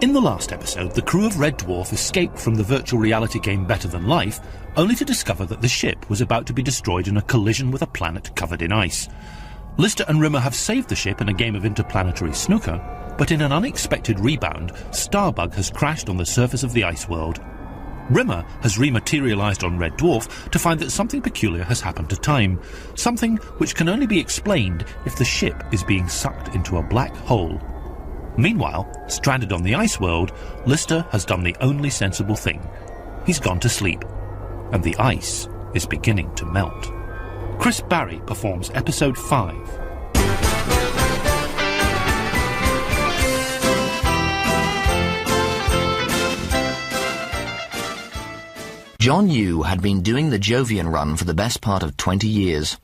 In the last episode, the crew of Red Dwarf escaped from the virtual reality game Better Than Life, only to discover that the ship was about to be destroyed in a collision with a planet covered in ice. Lister and Rimmer have saved the ship in a game of interplanetary snooker, but in an unexpected rebound, Starbug has crashed on the surface of the ice world. Rimmer has rematerialised on Red Dwarf to find that something peculiar has happened to time, something which can only be explained if the ship is being sucked into a black hole. Meanwhile, stranded on the ice world, Lister has done the only sensible thing. He's gone to sleep, and the ice is beginning to melt. Chris Barry performs episode 5. John Yu had been doing the Jovian run for the best part of 20 years.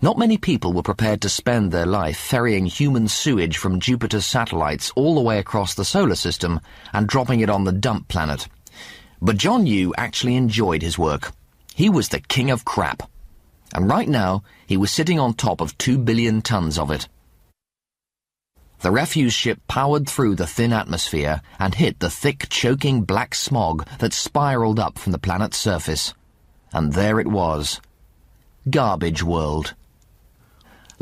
Not many people were prepared to spend their life ferrying human sewage from Jupiter's satellites all the way across the solar system and dropping it on the dump planet. But John Yu actually enjoyed his work. He was the king of crap. And right now, he was sitting on top of 2 billion tons of it. The refuse ship powered through the thin atmosphere and hit the thick, choking black smog that spiraled up from the planet's surface. And there it was. Garbage World.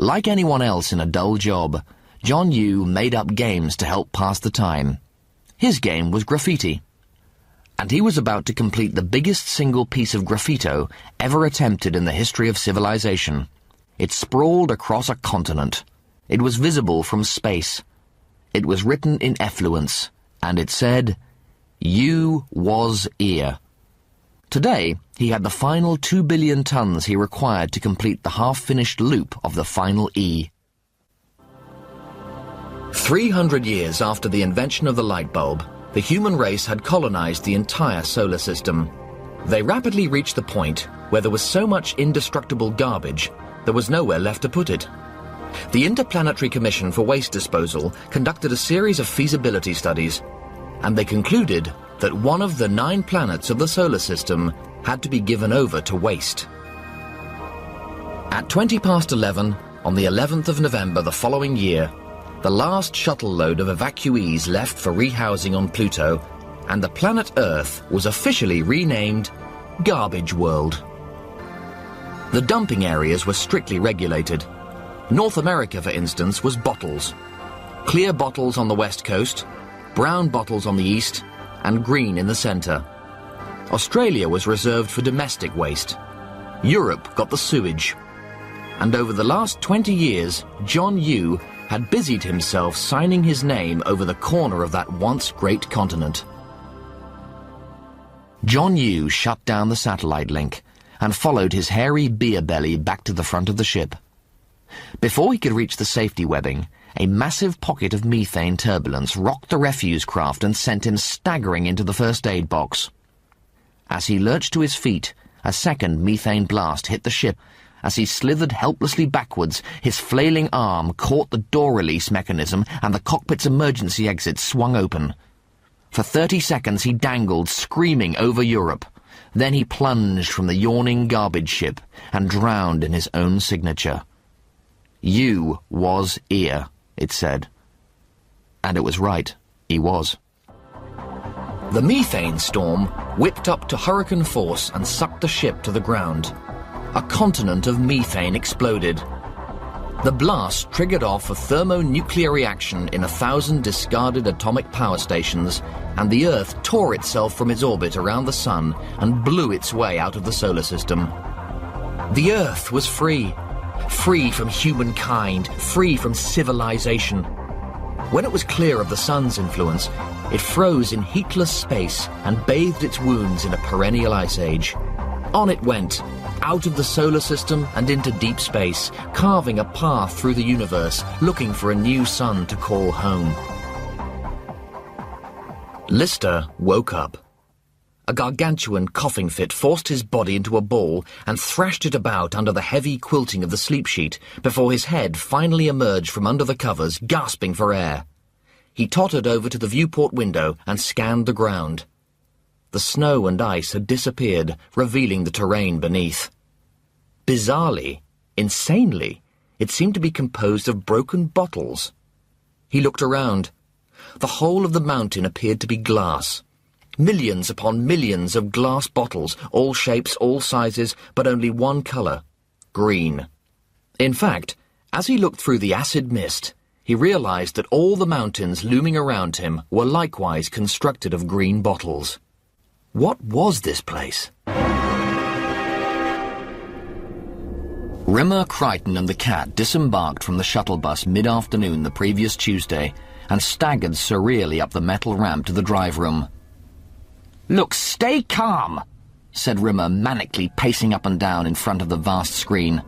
Like anyone else in a dull job, John Yu made up games to help pass the time. His game was graffiti. And he was about to complete the biggest single piece of graffito ever attempted in the history of civilization. It sprawled across a continent. It was visible from space. It was written in effluence, and it said, "You was 'ere." Today, he had the final 2 billion tons he required to complete the half-finished loop of the final E. 300 years after the invention of the light bulb, the human race had colonized the entire solar system. They rapidly reached the point where there was so much indestructible garbage, there was nowhere left to put it. The Interplanetary Commission for Waste Disposal conducted a series of feasibility studies, and they concluded that one of the 9 planets of the solar system had to be given over to waste. At 20 past 11, on the 11th of November the following year, the last shuttle load of evacuees left for rehousing on Pluto, and the planet Earth was officially renamed Garbage World. The dumping areas were strictly regulated. North America, for instance, was bottles. Clear bottles on the west coast, brown bottles on the east, and green in the centre. Australia was reserved for domestic waste. Europe got the sewage. And over the last 20 years, John Yu had busied himself signing his name over the corner of that once great continent. John Yu shut down the satellite link and followed his hairy beer belly back to the front of the ship. Before he could reach the safety webbing, a massive pocket of methane turbulence rocked the refuse craft and sent him staggering into the first aid box. As he lurched to his feet, a second methane blast hit the ship. As he slithered helplessly backwards, his flailing arm caught the door release mechanism and the cockpit's emergency exit swung open. For 30 seconds he dangled, screaming over Europe. Then he plunged from the yawning garbage ship and drowned in his own signature. "You was 'ere," it said. And it was right, he was. The methane storm whipped up to hurricane force and sucked the ship to the ground. A continent of methane exploded. The blast triggered off a thermonuclear reaction in 1,000 discarded atomic power stations, and the Earth tore itself from its orbit around the Sun and blew its way out of the solar system. The Earth was free. Free from humankind, free from civilization. When it was clear of the Sun's influence, it froze in heatless space and bathed its wounds in a perennial ice age. On it went, out of the solar system and into deep space, carving a path through the universe, looking for a new sun to call home. Lister woke up. A gargantuan coughing fit forced his body into a ball and thrashed it about under the heavy quilting of the sleep sheet before his head finally emerged from under the covers, gasping for air. He tottered over to the viewport window and scanned the ground. The snow and ice had disappeared, revealing the terrain beneath. Bizarrely, insanely, it seemed to be composed of broken bottles. He looked around. the whole of the mountain appeared to be glass. Millions upon millions of glass bottles, all shapes, all sizes, but only one colour: green. In fact, as he looked through the acid mist, he realised that all the mountains looming around him were likewise constructed of green bottles. What was this place? Rimmer, Crichton and the cat disembarked from the shuttle bus mid-afternoon the previous Tuesday and staggered surreally up the metal ramp to the drive room. "Look, stay calm," said Rimmer, manically pacing up and down in front of the vast screen.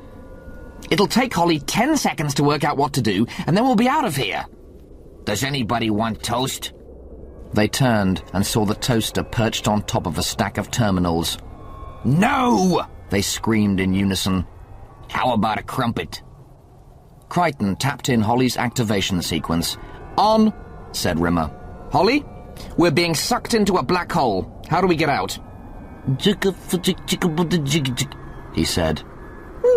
"It'll take Holly 10 seconds to work out what to do, and then we'll be out of here. Does anybody want toast?" They turned and saw the toaster perched on top of a stack of terminals. "No!" they screamed in unison. "How about a crumpet?" Crichton tapped in Holly's activation sequence. "On," said Rimmer. "Holly, we're being sucked into a black hole. How do we get out?" he said.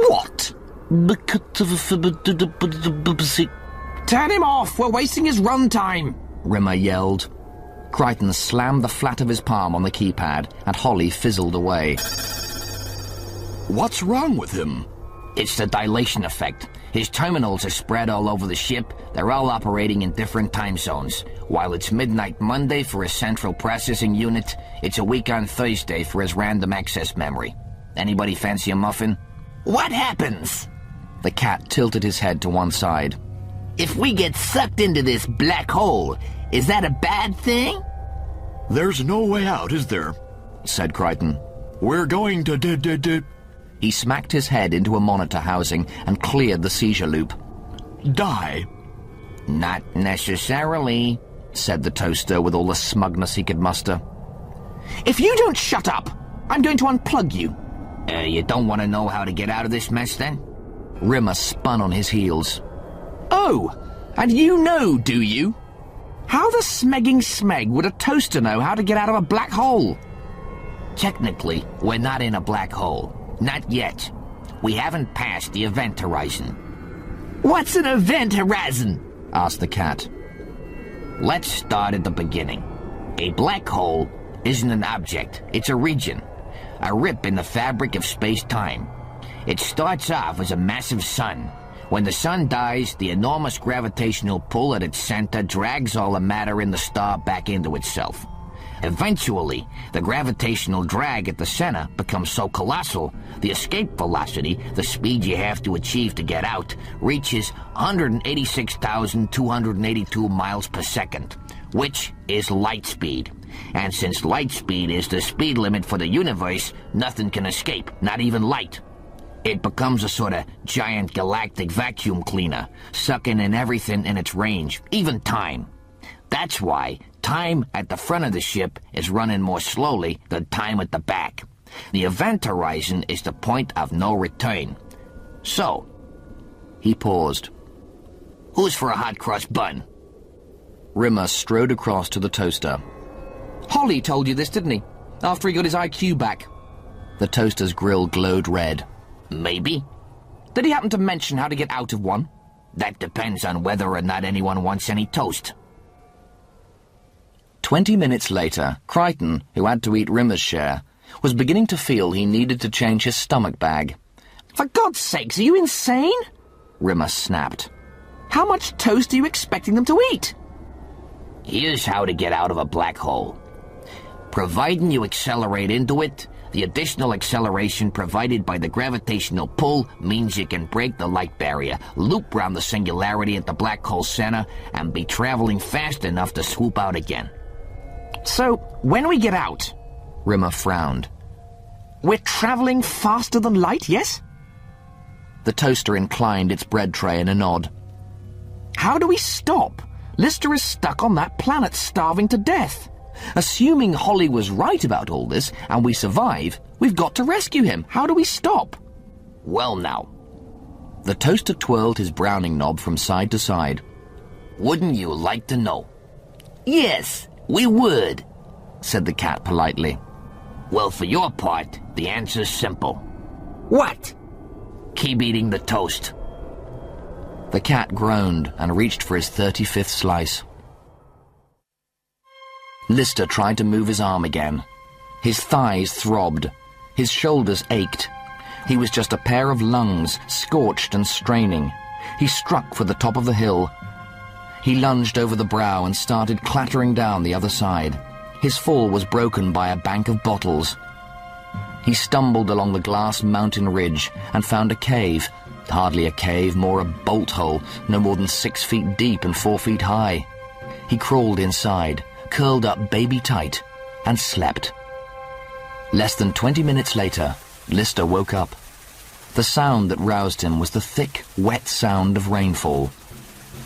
"What?" "Turn him off! We're wasting his run time!" Rimmer yelled. Crichton slammed the flat of his palm on the keypad, and Holly fizzled away. "What's wrong with him?" "It's the dilation effect. His terminals are spread all over the ship. They're all operating in different time zones. While it's midnight Monday for his central processing unit, it's a week on Thursday for his random access memory. Anybody fancy a muffin?" "What happens?" The cat tilted his head to one side. "If we get sucked into this black hole, is that a bad thing?" "There's no way out, is there?" said Crichton. "We're going to He smacked his head into a monitor housing and cleared the seizure loop. die." "Not necessarily," said the toaster with all the smugness he could muster. "If you don't shut up, I'm going to unplug you." You don't want to know how to get out of this mess, then?" Rimmer spun on his heels. "Oh, and you know, do you? How the smegging smeg would a toaster know how to get out of a black hole?" "Technically, we're not in a black hole. Not yet. We haven't passed the event horizon." "What's an event horizon?" asked the cat. "Let's start at the beginning. A black hole isn't an object, it's a region. A rip in the fabric of space-time. It starts off as a massive sun. When the sun dies, the enormous gravitational pull at its center drags all the matter in the star back into itself. Eventually, the gravitational drag at the center becomes so colossal, the escape velocity, the speed you have to achieve to get out, reaches 186,282 miles per second, which is light speed. And since light speed is the speed limit for the universe, nothing can escape, not even light. It becomes a sort of giant galactic vacuum cleaner, sucking in everything in its range, even time. That's why time at the front of the ship is running more slowly than time at the back. The event horizon is the point of no return. So," he paused. "Who's for a hot cross bun?" Rimmer strode across to the toaster. "Holly told you this, didn't he? After he got his IQ back." The toaster's grill glowed red. "Maybe." "Did he happen to mention how to get out of one?" "That depends on whether or not anyone wants any toast." 20 minutes later, Crichton, who had to eat Rimmer's share, was beginning to feel he needed to change his stomach bag. "For God's sakes, are you insane?" Rimmer snapped. "How much toast are you expecting them to eat?" "Here's how to get out of a black hole. Providing you accelerate into it, the additional acceleration provided by the gravitational pull means you can break the light barrier, loop round the singularity at the black hole center, and be traveling fast enough to swoop out again." "So, when we get out," Rimmer frowned, "we're traveling faster than light, yes?" The toaster inclined its bread tray in a nod. "How do we stop? Lister is stuck on that planet, starving to death. Assuming Holly was right about all this, and we survive, we've got to rescue him. How do we stop?" "Well now." The toaster twirled his browning knob from side to side. "Wouldn't you like to know?" "Yes, we would," said the cat politely. "Well, for your part, the answer's simple." "What?" "Keep eating the toast." The cat groaned and reached for his 35th slice. Lister tried to move his arm again. His thighs throbbed. His shoulders ached. He was just a pair of lungs, scorched and straining. He struck for the top of the hill. He lunged over the brow and started clattering down the other side. His fall was broken by a bank of bottles. He stumbled along the glass mountain ridge and found a cave. Hardly a cave, more a bolt hole, no more than 6 feet deep and 4 feet high. He crawled inside, curled up baby-tight, and slept. Less than 20 minutes later, Lister woke up. The sound that roused him was the thick, wet sound of rainfall.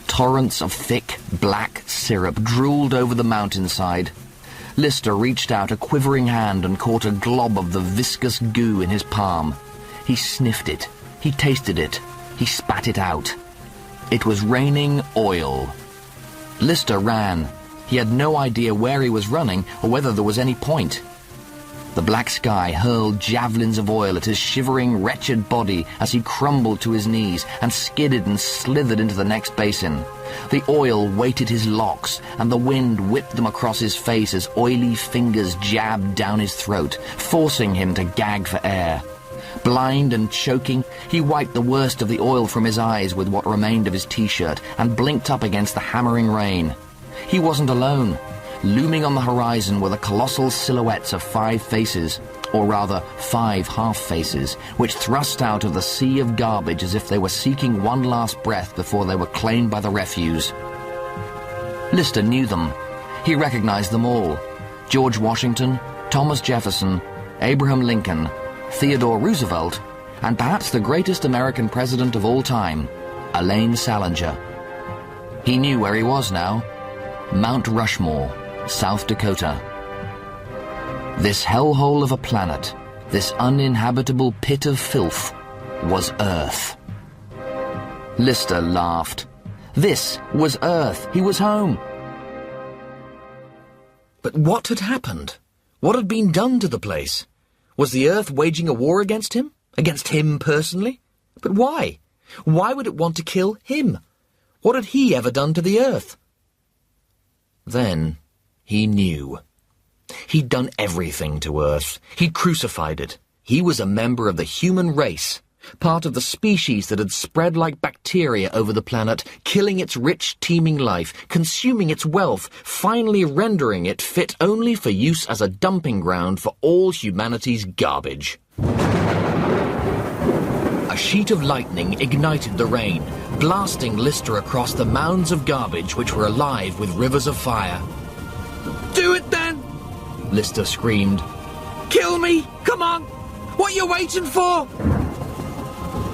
Torrents of thick, black syrup drooled over the mountainside. Lister reached out a quivering hand and caught a glob of the viscous goo in his palm. He sniffed it. He tasted it. He spat it out. It was raining oil. Lister ran. He had no idea where he was running or whether there was any point. The black sky hurled javelins of oil at his shivering, wretched body as he crumbled to his knees and skidded and slithered into the next basin. The oil weighted his locks, and the wind whipped them across his face as oily fingers jabbed down his throat, forcing him to gag for air. Blind and choking, he wiped the worst of the oil from his eyes with what remained of his t-shirt and blinked up against the hammering rain. He wasn't alone. Looming on the horizon were the colossal silhouettes of 5 faces, or rather 5 half-faces, which thrust out of the sea of garbage as if they were seeking one last breath before they were claimed by the refuse. Lister knew them. He recognized them all. George Washington, Thomas Jefferson, Abraham Lincoln, Theodore Roosevelt, and perhaps the greatest American president of all time, Elaine Salinger. He knew where he was now. Mount Rushmore, South Dakota. This hellhole of a planet, this uninhabitable pit of filth, was Earth. Lister laughed. This was Earth. He was home. But what had happened? What had been done to the place? Was the Earth waging a war against him? Against him personally? But why? Why would it want to kill him? What had he ever done to the Earth? Then he knew. He'd done everything to Earth. He'd crucified it. He was a member of the human race, part of the species that had spread like bacteria over the planet, killing its rich, teeming life, consuming its wealth, finally rendering it fit only for use as a dumping ground for all humanity's garbage. A sheet of lightning ignited the rain, blasting Lister across the mounds of garbage which were alive with rivers of fire. "Do it then!" Lister screamed. "Kill me! Come on! What are you waiting for?"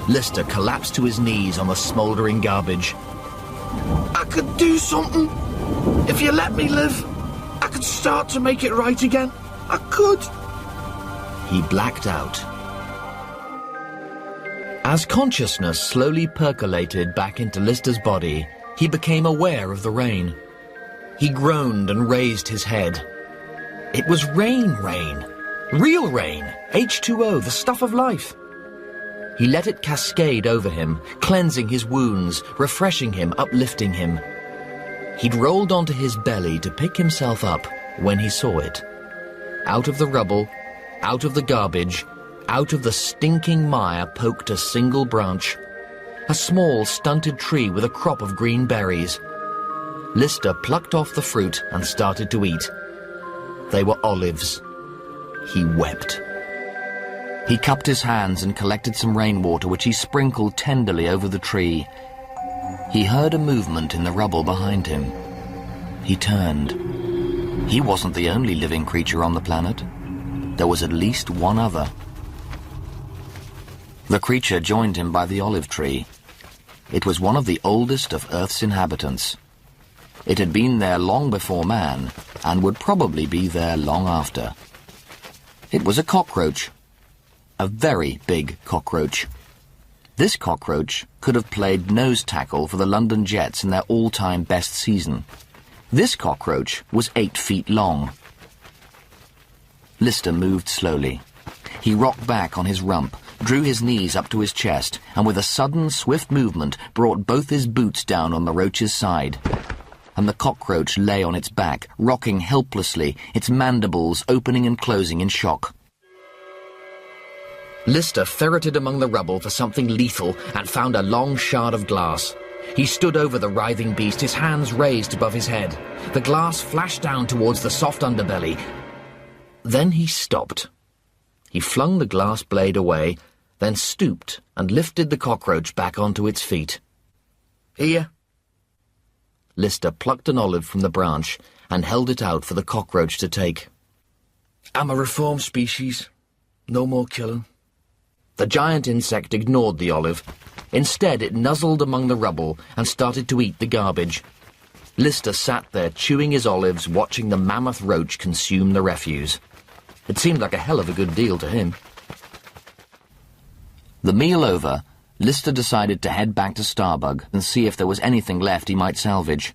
Lister collapsed to his knees on the smouldering garbage. "I could do something. If you let me live, I could start to make it right again. I could." He blacked out. As consciousness slowly percolated back into Lister's body, he became aware of the rain. He groaned and raised his head. It was rain. Real rain. H2O, the stuff of life. He let it cascade over him, cleansing his wounds, refreshing him, uplifting him. He'd rolled onto his belly to pick himself up when he saw it. Out of the rubble, out of the garbage, out of the stinking mire poked a single branch. A small, stunted tree with a crop of green berries. Lister plucked off the fruit and started to eat. They were olives. He wept. He cupped his hands and collected some rainwater, which he sprinkled tenderly over the tree. He heard a movement in the rubble behind him. He turned. He wasn't the only living creature on the planet. There was at least one other. The creature joined him by the olive tree. It was one of the oldest of Earth's inhabitants. It had been there long before man, and would probably be there long after. It was a cockroach. A very big cockroach. This cockroach could have played nose tackle for the London Jets in their all-time best season. This cockroach was 8 feet long. Lister moved slowly. He rocked back on his rump, drew his knees up to his chest, and with a sudden, swift movement brought both his boots down on the roach's side. and the cockroach lay on its back, rocking helplessly, its mandibles opening and closing in shock. Lister ferreted among the rubble for something lethal and found a long shard of glass. He stood over the writhing beast, his hands raised above his head. The glass flashed down towards the soft underbelly. Then he stopped. He flung the glass blade away, then stooped and lifted the cockroach back onto its feet. "Here." Lister plucked an olive from the branch and held it out for the cockroach to take. "I'm a reformed species. No more killing." The giant insect ignored the olive. Instead, it nuzzled among the rubble and started to eat the garbage. Lister sat there chewing his olives, watching the mammoth roach consume the refuse. It seemed like a hell of a good deal to him. The meal over, Lister decided to head back to Starbug and see if there was anything left he might salvage.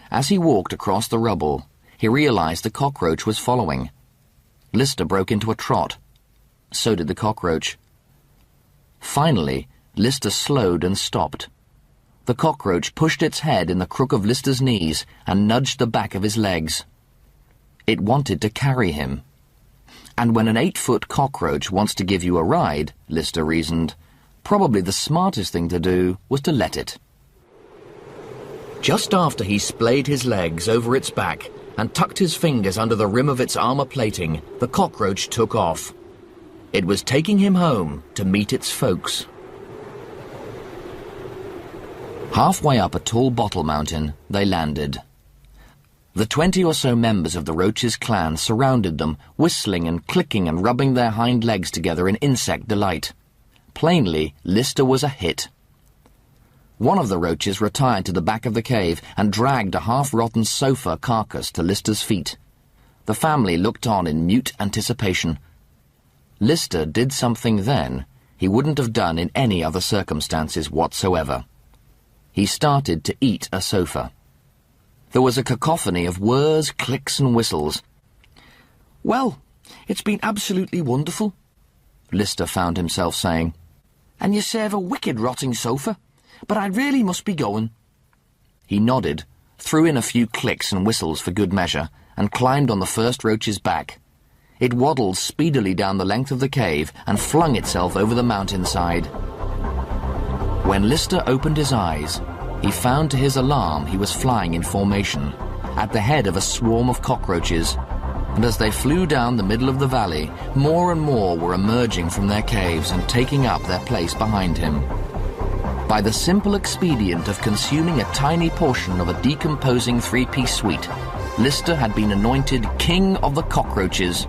As he walked across the rubble, he realized the cockroach was following. Lister broke into a trot. So did the cockroach. Finally, Lister slowed and stopped. The cockroach pushed its head in the crook of Lister's knees and nudged the back of his legs. It wanted to carry him. And when an 8-foot cockroach wants to give you a ride, Lister reasoned, probably the smartest thing to do was to let it. Just after he splayed his legs over its back and tucked his fingers under the rim of its armor plating, the cockroach took off. It was taking him home to meet its folks. Halfway up a tall bottle mountain, they landed. The 20 or so members of the roach's clan surrounded them, whistling and clicking and rubbing their hind legs together in insect delight. Plainly, Lister was a hit. One of the roaches retired to the back of the cave and dragged a half-rotten sofa carcass to Lister's feet. The family looked on in mute anticipation. Lister did something then he wouldn't have done in any other circumstances whatsoever. He started to eat a sofa. There was a cacophony of whirs, clicks and whistles. "Well, it's been absolutely wonderful," Lister found himself saying. "And you serve a wicked rotting sofa, but I really must be going." He nodded, threw in a few clicks and whistles for good measure, and climbed on the first roach's back. It waddled speedily down the length of the cave and flung itself over the mountainside. When Lister opened his eyes, he found to his alarm he was flying in formation, at the head of a swarm of cockroaches, and as they flew down the middle of the valley, more and more were emerging from their caves and taking up their place behind him. By the simple expedient of consuming a tiny portion of a decomposing 3-piece suite, Lister had been anointed King of the Cockroaches.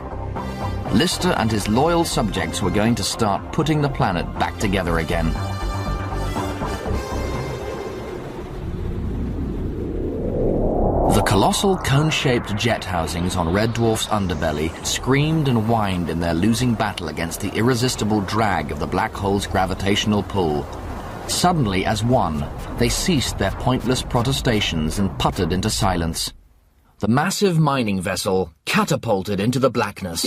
Lister and his loyal subjects were going to start putting the planet back together again. The colossal cone-shaped jet housings on Red Dwarf's underbelly screamed and whined in their losing battle against the irresistible drag of the black hole's gravitational pull. Suddenly, as one, they ceased their pointless protestations and puttered into silence. The massive mining vessel catapulted into the blackness.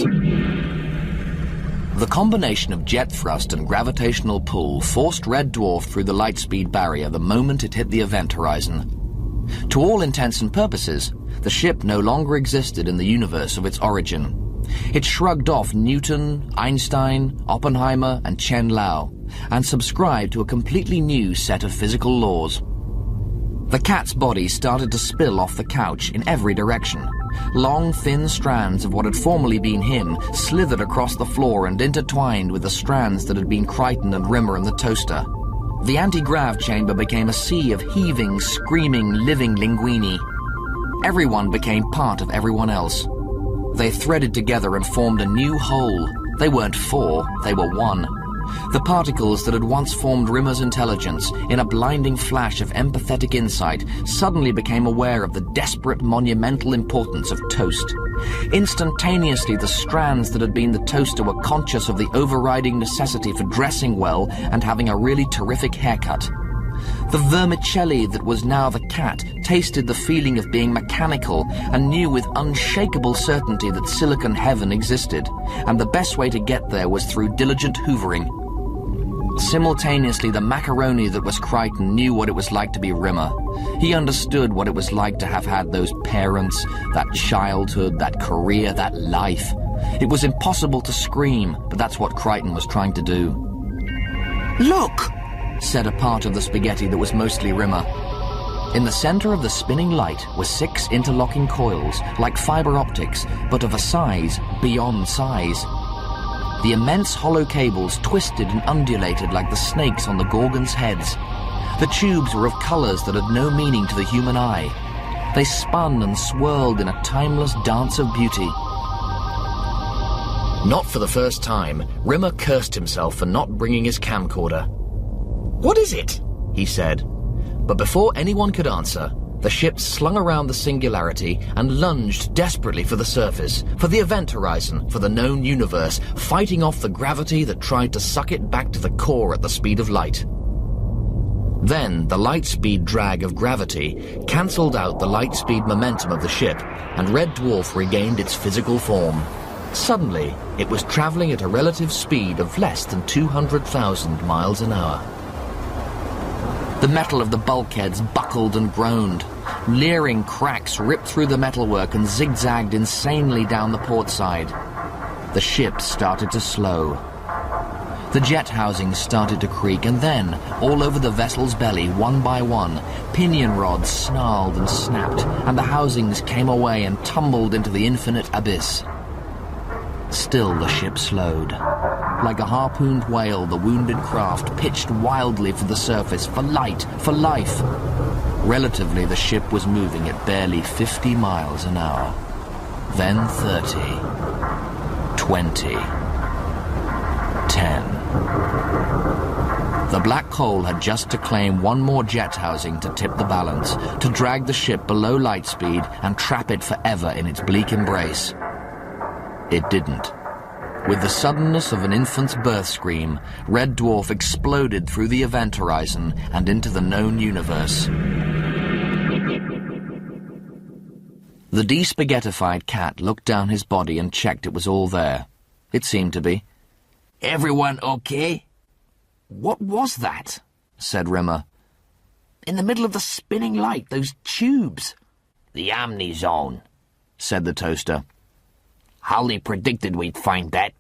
The combination of jet thrust and gravitational pull forced Red Dwarf through the lightspeed barrier the moment it hit the event horizon. To all intents and purposes, the ship no longer existed in the universe of its origin. It shrugged off Newton, Einstein, Oppenheimer, and Chen Lao, and subscribed to a completely new set of physical laws. The cat's body started to spill off the couch in every direction. Long, thin strands of what had formerly been him slithered across the floor and intertwined with the strands that had been Crichton and Rimmer and the toaster. The anti-grav chamber became a sea of heaving, screaming, living linguini. Everyone became part of everyone else. They threaded together and formed a new whole. They weren't four, they were one. The particles that had once formed Rimmer's intelligence, in a blinding flash of empathetic insight, suddenly became aware of the desperate, monumental importance of toast. Instantaneously, the strands that had been the toaster were conscious of the overriding necessity for dressing well and having a really terrific haircut. The vermicelli that was now the cat tasted the feeling of being mechanical and knew with unshakable certainty that silicon heaven existed, and the best way to get there was through diligent hoovering. Simultaneously, the macaroni that was Crichton knew what it was like to be Rimmer. He understood what it was like to have had those parents, that childhood, that career, that life. It was impossible to scream, but that's what Crichton was trying to do. "Look!" said a part of the spaghetti that was mostly Rimmer. In the center of the spinning light were 6 interlocking coils, like fiber optics, but of a size beyond size. The immense hollow cables twisted and undulated like the snakes on the Gorgons' heads. The tubes were of colors that had no meaning to the human eye. They spun and swirled in a timeless dance of beauty. Not for the first time, Rimmer cursed himself for not bringing his camcorder. "What is it?" he said. But before anyone could answer, the ship slung around the singularity and lunged desperately for the surface, for the event horizon, for the known universe, fighting off the gravity that tried to suck it back to the core at the speed of light. Then the light-speed drag of gravity cancelled out the light-speed momentum of the ship, and Red Dwarf regained its physical form. Suddenly, it was travelling at a relative speed of less than 200,000 miles an hour. The metal of the bulkheads buckled and groaned. Leering cracks ripped through the metalwork and zigzagged insanely down the port side. The ship started to slow. The jet housings started to creak, and then, all over the vessel's belly, one by one, pinion rods snarled and snapped, and the housings came away and tumbled into the infinite abyss. Still the ship slowed. Like a harpooned whale, the wounded craft pitched wildly for the surface, for light, for life. Relatively, the ship was moving at barely 50 miles an hour. Then 30. 20. 10. The black hole had just to claim one more jet housing to tip the balance, to drag the ship below light speed and trap it forever in its bleak embrace. It didn't. With the suddenness of an infant's birth scream, Red Dwarf exploded through the event horizon and into the known universe. The despaghettified cat looked down his body and checked it was all there. It seemed to be. "Everyone okay?" "What was that?" said Rimmer. "In the middle of the spinning light, those tubes." "The Omni-Zone," said the toaster. "Hawley predicted we'd find that.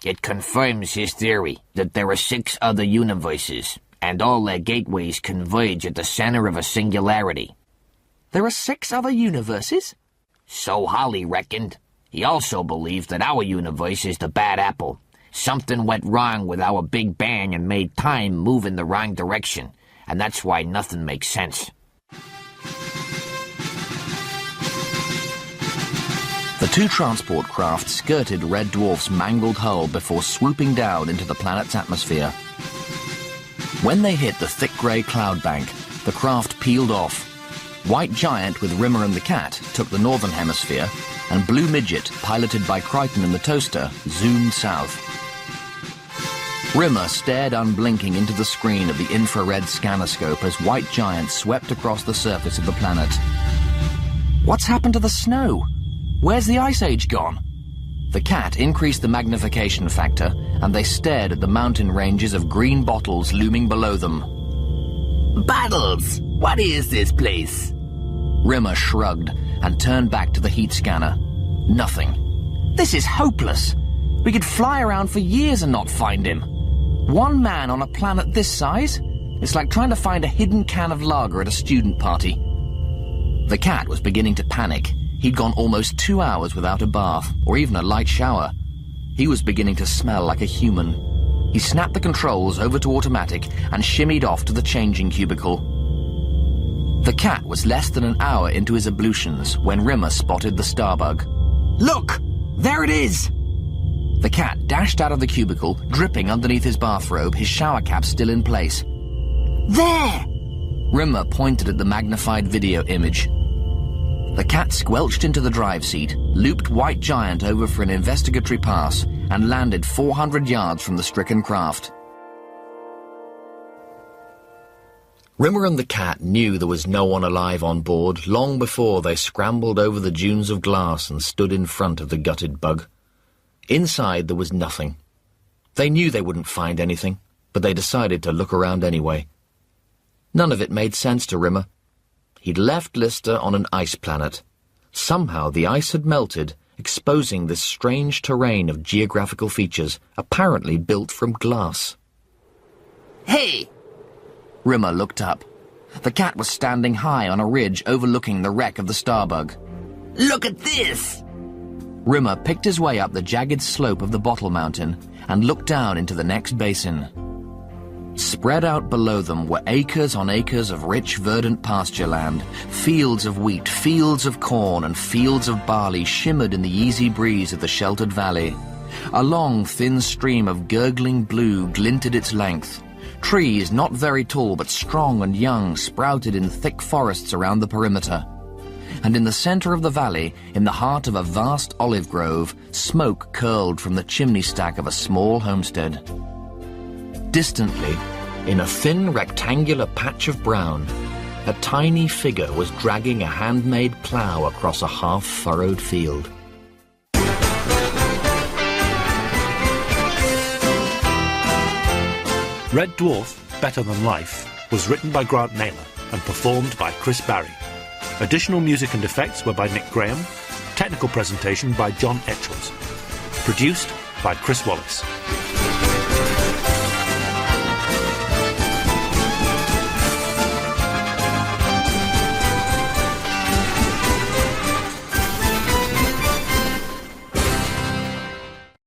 It confirms his theory that there are 6 other universes, and all their gateways converge at the center of a singularity." "There are 6 other universes?" "So Hawley reckoned. He also believed that our universe is the bad apple. Something went wrong with our Big Bang and made time move in the wrong direction, and that's why nothing makes sense." The 2 transport craft skirted Red Dwarf's mangled hull before swooping down into the planet's atmosphere. When they hit the thick grey cloud bank, the craft peeled off. White Giant with Rimmer and the cat took the northern hemisphere, and Blue Midget, piloted by Crichton and the toaster, zoomed south. Rimmer stared unblinking into the screen of the infrared scannerscope as White Giant swept across the surface of the planet. "What's happened to the snow? Where's the Ice Age gone?" The cat increased the magnification factor, and they stared at the mountain ranges of green bottles looming below them. "Bottles! What is this place?" Rimmer shrugged and turned back to the heat scanner. Nothing. "This is hopeless. We could fly around for years and not find him. One man on a planet this size? It's like trying to find a hidden can of lager at a student party." The cat was beginning to panic. He'd gone almost 2 hours without a bath, or even a light shower. He was beginning to smell like a human. He snapped the controls over to automatic and shimmied off to the changing cubicle. The cat was less than an hour into his ablutions when Rimmer spotted the starbug. "Look! There it is!" The cat dashed out of the cubicle, dripping underneath his bathrobe, his shower cap still in place. "There!" Rimmer pointed at the magnified video image. The cat squelched into the drive seat, looped White Giant over for an investigatory pass, and landed 400 yards from the stricken craft. Rimmer and the cat knew there was no one alive on board long before they scrambled over the dunes of glass and stood in front of the gutted bug. Inside there was nothing. They knew they wouldn't find anything. but they decided to look around anyway. None of it made sense to Rimmer. He'd left Lister on an ice planet. Somehow the ice had melted, exposing this strange terrain of geographical features, apparently built from glass. Hey! Rimmer looked up. The cat was standing high on a ridge overlooking the wreck of the Starbug. Look at this! Rimmer picked his way up the jagged slope of the Bottle Mountain and looked down into the next basin. Spread out below them were acres on acres of rich, verdant pasture land. Fields of wheat, fields of corn, and fields of barley shimmered in the easy breeze of the sheltered valley. A long, thin stream of gurgling blue glinted its length. Trees, not very tall but strong and young, sprouted in thick forests around the perimeter. And in the center of the valley, in the heart of a vast olive grove, smoke curled from the chimney stack of a small homestead. Distantly, in a thin rectangular patch of brown, a tiny figure was dragging a handmade plough across a half-furrowed field. Red Dwarf, Better Than Life, was written by Grant Naylor and performed by Chris Barry. Additional music and effects were by Nick Graham. Technical presentation by John Etchells. Produced by Chris Wallace.